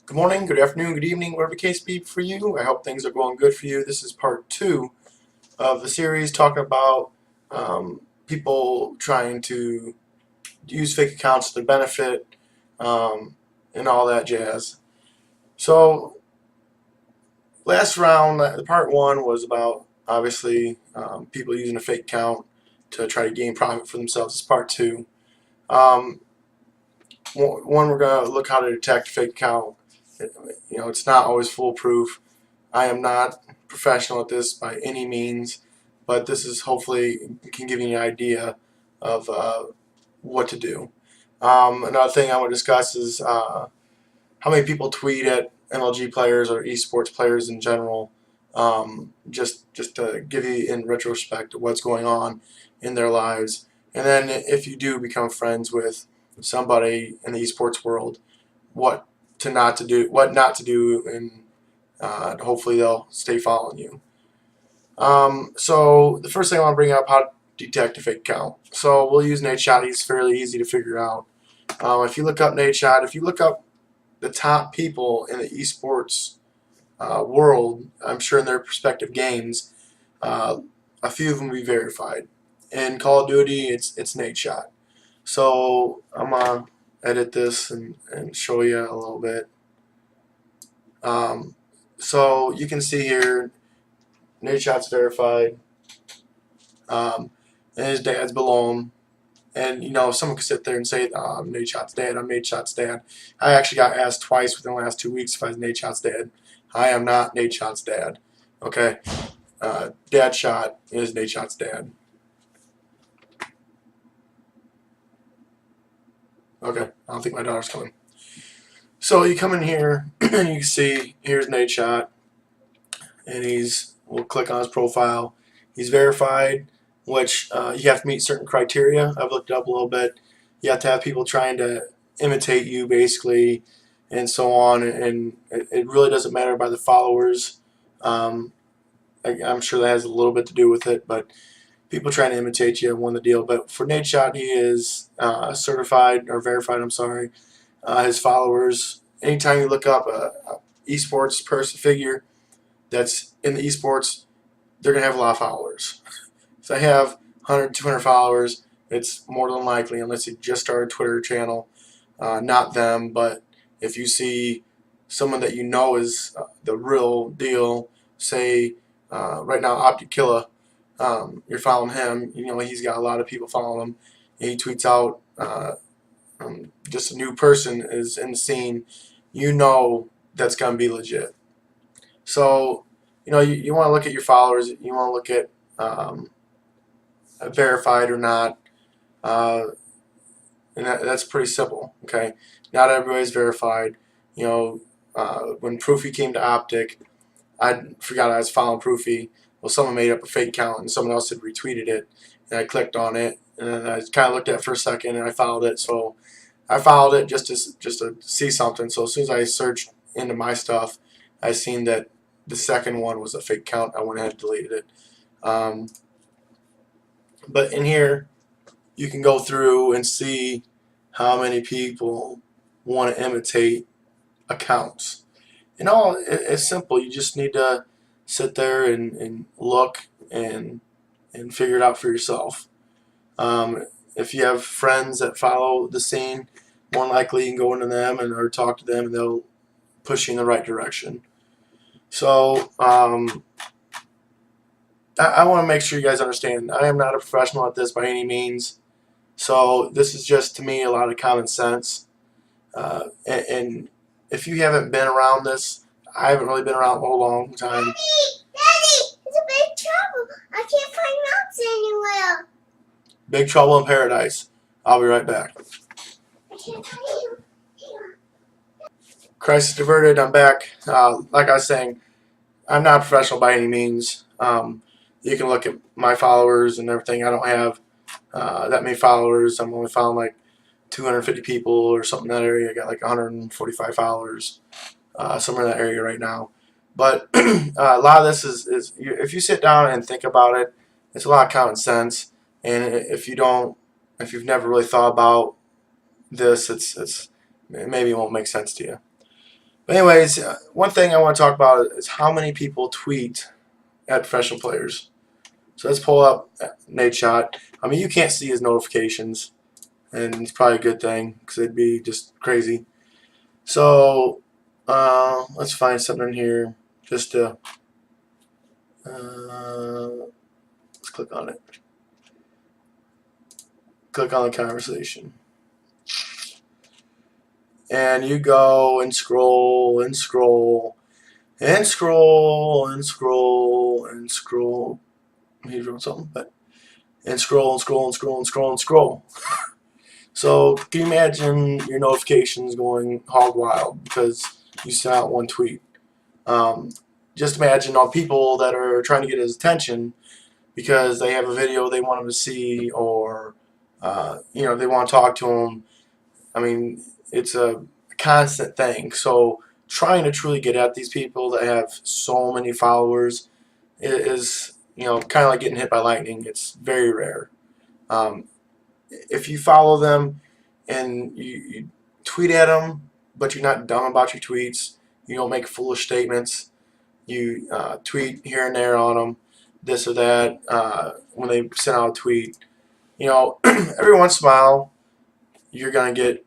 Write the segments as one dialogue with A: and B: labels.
A: Good morning, good afternoon, good evening, whatever the case be for you. I hope things are going good for you. This is part two of the series talking about people trying to use fake accounts to their benefit um, and all that jazz. So, last round, the part one was about obviously people using a fake account to try to gain profit for themselves. This is part two. Um, One, we're going to look how to detect a fake account. It's not always foolproof. I am not professional at this by any means, but this is hopefully can give you an idea of what to do. Another thing I want to discuss is how many people tweet at MLG players or esports players in general, just to give you in retrospect what's going on in their lives. And then if you do become friends with somebody in the esports world, what what not to do, and hopefully they'll stay following you. So the first thing I want to bring up, how to detect a fake account. So we'll use Nadeshot. He's fairly easy to figure out. If you look up Nadeshot, if you look up the top people in the esports world, I'm sure in their respective games, uh, a few of them will be verified. In Call of Duty, it's Nadeshot. So I'm gonna edit this and show you a little bit. Um, so you can see here, Nadeshot's verified. And his dad's below him. And someone could sit there and say, I'm Nadeshot's dad, I'm Nadeshot's dad. I actually got asked twice within the last 2 weeks if I was Nadeshot's dad. I am not Nadeshot's dad. Okay? Dad Shot is Nadeshot's dad. Okay, I don't think my daughter's coming. So you come in here, and you can see, here's Nadeshot, and we'll click on his profile. He's verified, which you have to meet certain criteria. I've looked it up a little bit. You have to have people trying to imitate you, basically, and so on. And it really doesn't matter by the followers. I'm sure that has a little bit to do with it, but people trying to imitate you won the deal. But for Nadeshot, he is certified or verified. I'm sorry. His followers. Anytime you look up a esports person figure that's in the esports, they're going to have a lot of followers. If they have 100, 200 followers, it's more than likely, unless you just started a Twitter channel, not them. But if you see someone that you know is the real deal, say right now Optikilla, you're following him, he's got a lot of people following him, and he tweets out just a new person is in the scene, that's going to be legit. So, you want to look at your followers, you want to look at verified or not, uh, and that's pretty simple. Okay, not everybody's verified. When Proofy came to Optic, I forgot I was following Proofy. Well, someone made up a fake account and someone else had retweeted it, and I clicked on it, and then I kind of looked at it for a second, and I followed it. So I followed it just to see something. So as soon as I searched into my stuff, I seen that the second one was a fake account. I went ahead and deleted it. Um, but in here, you can go through and see how many people want to imitate accounts. It's simple. You just need to sit there and look and figure it out for yourself. If you have friends that follow the scene, more likely you can go into them or talk to them, and they'll push you in the right direction. So I want to make sure you guys understand, I am not a professional at this by any means. So this is just, to me, a lot of common sense. And if you haven't been around this, I haven't really been around a whole long time.
B: Daddy, it's a big trouble. I can't find nuts anywhere.
A: Big trouble in paradise. I'll be right back.
B: I can't find you.
A: Crisis diverted. I'm back. Like I was saying, I'm not a professional by any means. You can look at my followers and everything. I don't have that many followers. I'm only following like 250 people or something in that area. I got like 145 followers, somewhere in that area right now. But a lot of this is if you sit down and think about it, it's a lot of common sense. And if you've never really thought about this, maybe it won't make sense to you. But anyways, one thing I want to talk about is how many people tweet at professional players. So let's pull up Nate Shot. I mean, you can't see his notifications, and it's probably a good thing because it'd be just crazy. So let's find something in here just to let's click on it. Click on the conversation. And you go and scroll and scroll and scroll and scroll and scroll. He wrote something, but and scroll and scroll and scroll and scroll and scroll. So can you imagine your notifications going hog wild because you sent out one tweet? Um, just imagine all people that are trying to get his attention because they have a video they want him to see, or they want to talk to him. I mean, it's a constant thing. So trying to truly get at these people that have so many followers is kind of like getting hit by lightning. It's very rare. Um, if you follow them and you tweet at them, but you're not dumb about your tweets, you don't make foolish statements, you tweet here and there on them, this or that, when they send out a tweet, every once in a while you're going to get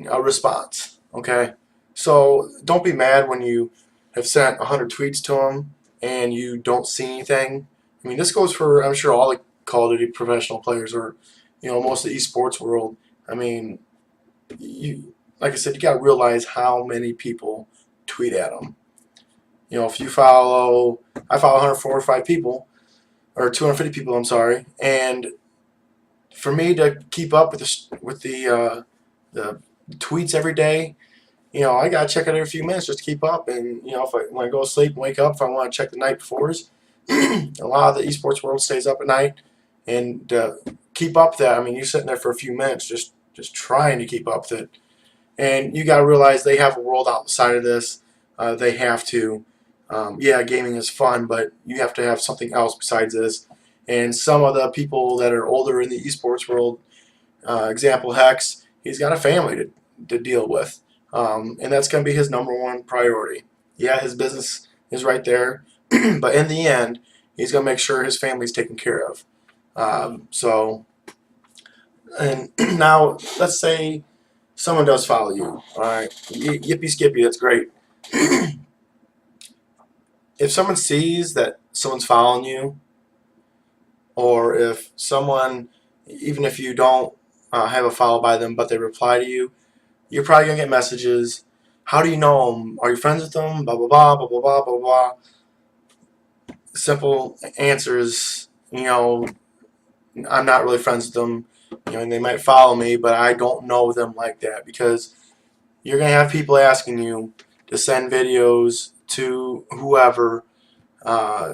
A: a response, okay? So don't be mad when you have sent 100 tweets to them and you don't see anything. I mean, this goes for, I'm sure, all the Call of Duty professional players, or most of the esports world. I mean, like I said, you got to realize how many people tweet at them. If you I follow 145 people, or 250 people, I'm sorry, and for me to keep up with the tweets every day, I gotta check it every few minutes just to keep up. And when I go to sleep and wake up, if I want to check the night befores, a lot of the esports world stays up at night and keep up that. I mean, you're sitting there for a few minutes just trying to keep up with it. And you gotta realize they have a world outside of this. They have to. Yeah, gaming is fun, but you have to have something else besides this. And some of the people that are older in the esports world, example Hex, he's got a family to deal with. And that's going to be his number one priority. Yeah, his business is right there, but in the end, he's going to make sure his family's taken care of. And now let's say someone does follow you. All right, yippee skippy, that's great. If someone sees that someone's following you, or if someone, even if you don't have a follow by them, but they reply to you, you're probably gonna get messages. How do you know them? Are you friends with them? Blah blah blah blah blah blah blah blah. Simple answers. I'm not really friends with them. And they might follow me, but I don't know them like that, because you're gonna have people asking you to send videos to whoever, uh,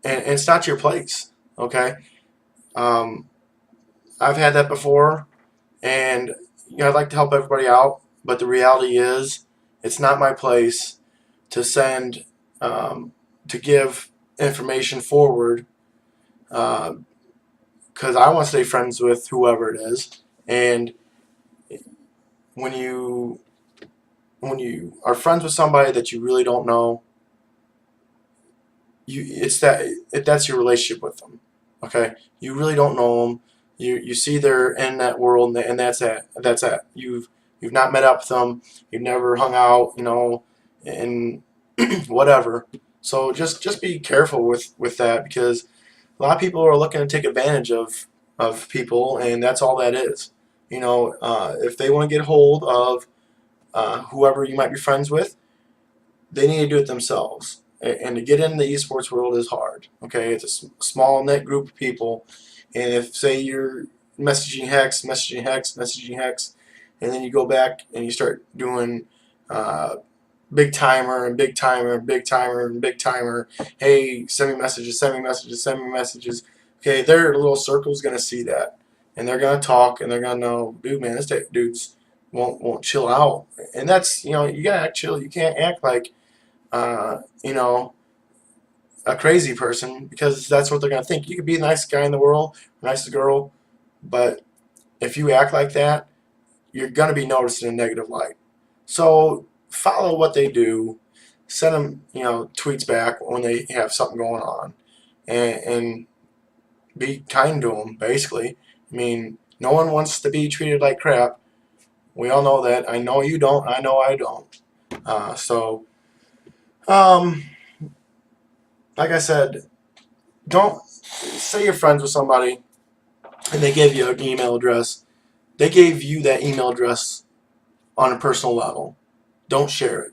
A: and it's not your place. Okay. Um, I've had that before, and I'd like to help everybody out, but the reality is, it's not my place to send, to give information forward, because I want to stay friends with whoever it is. And when you are friends with somebody that you really don't know, that's your relationship with them. Okay, you really don't know them. You see they're in that world, and that's it. That's it. You've not met up with them. You've never hung out. And whatever. So just be careful with that, because a lot of people are looking to take advantage of people, and that's all that is. If they want to get hold of whoever you might be friends with, they need to do it themselves. And to get into the esports world is hard. Okay, it's a small knit group of people, and if, say, you're messaging Hex, messaging Hex, messaging Hex, and then you go back and you start doing big timer and big timer and big timer and big timer. Hey, send me messages, send me messages, send me messages. Okay, their little circle's gonna see that, and they're gonna talk, and they're gonna know, dude, man, this dude's won't chill out. And that's, you gotta act chill. You can't act like uh, you know a crazy person, because that's what they're gonna think. You could be the nicest guy in the world, nicest girl, but if you act like that, you're gonna be noticed in a negative light. So follow what they do. Send them, tweets back when they have something going on, and be kind to them. Basically, I mean, no one wants to be treated like crap. We all know that. I know you don't. I know I don't. So, um, like I said, don't say you're friends with somebody and they give you an email address. They gave you that email address on a personal level. Don't share it.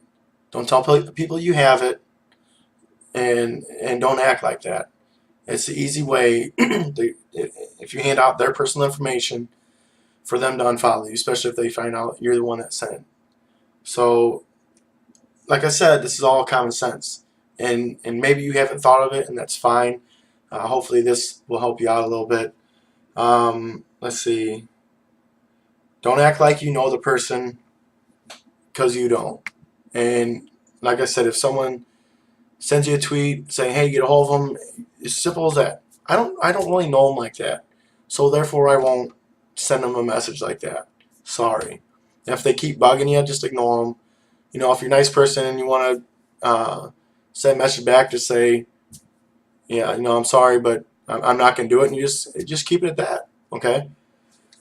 A: Don't tell people you have it, and don't act like that. It's the easy way if you hand out their personal information for them to unfollow you, especially if they find out you're the one that sent it. So, like I said, this is all common sense, and maybe you haven't thought of it, and that's fine. Hopefully, this will help you out a little bit. Let's see. Don't act like you know the person, because you don't. And like I said, if someone sends you a tweet saying, "Hey, get a hold of them," as simple as that. I don't really know them like that, so therefore I won't send them a message like that. Sorry. And if they keep bugging you, just ignore them. If you're a nice person and you want to send a message back to say, "Yeah, I'm sorry, but I'm not gonna do it," and you just keep it at that. Okay.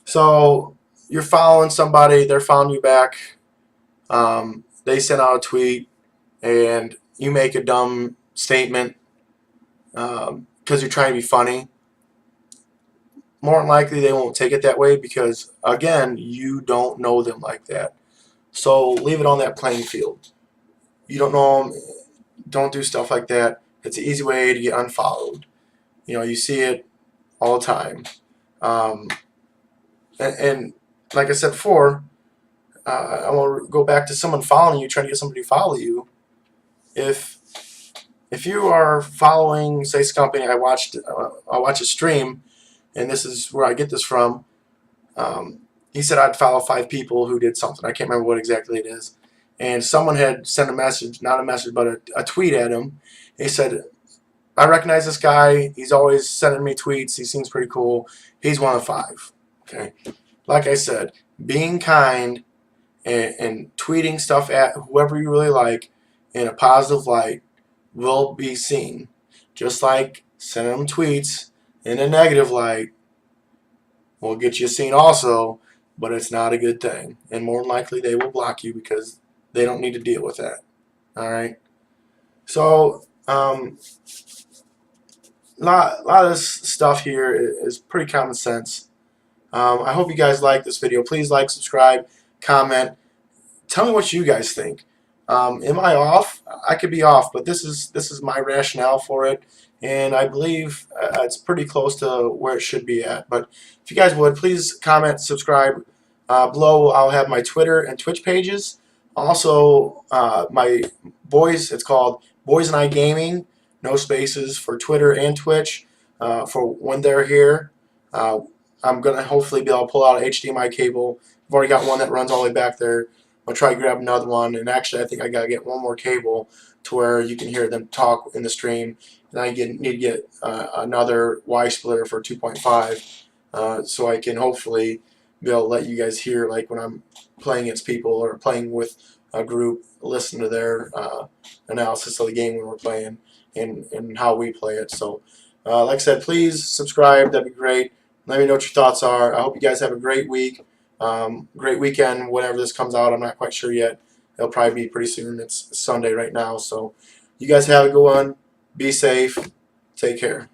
A: So you're following somebody, they're following you back. They send out a tweet, and you make a dumb statement because you're trying to be funny. More than likely, they won't take it that way because, again, you don't know them like that. So leave it on that playing field. You don't know them, don't do stuff like that. It's an easy way to get unfollowed. You see it all the time. Um, and like I said before, I want to go back to someone following you, trying to get somebody to follow you. If you are following, say, this company, I watched a stream, and this is where I get this from. He said I'd follow 5 people who did something. I can't remember what exactly it is. And someone had sent a message, not a message, but a tweet at him. He said, "I recognize this guy. He's always sending me tweets. He seems pretty cool. He's one of 5." Okay. Like I said, being kind and tweeting stuff at whoever you really like in a positive light will be seen. Just like sending them tweets in a negative light will get you seen also, but it's not a good thing. And more than likely they will block you because they don't need to deal with that. Alright? So, lot of this stuff here is pretty common sense. I hope you guys like this video. Please like, subscribe, comment. Tell me what you guys think. Am I off? I could be off, but this is my rationale for it, and I believe it's pretty close to where it should be at. But if you guys would, please comment, subscribe. Below, I'll have my Twitter and Twitch pages. Also, my boys, it's called Boys and I Gaming, no spaces, for Twitter and Twitch, for when they're here. I'm going to hopefully be able to pull out an HDMI cable. I've already got one that runs all the way back there. I'll try to grab another one, and actually I think I gotta get one more cable to where you can hear them talk in the stream, and I need to get another Y splitter for 2.5 so I can hopefully be able to let you guys hear, like when I'm playing against people or playing with a group, listen to their analysis of the game when we're playing and how we play it. So like I said, please subscribe, that'd be great. Let me know what your thoughts are. I hope you guys have a great week. Great weekend whenever this comes out. I'm not quite sure yet. It'll probably be pretty soon. It's Sunday right now. So you guys have a good one. Be safe. Take care.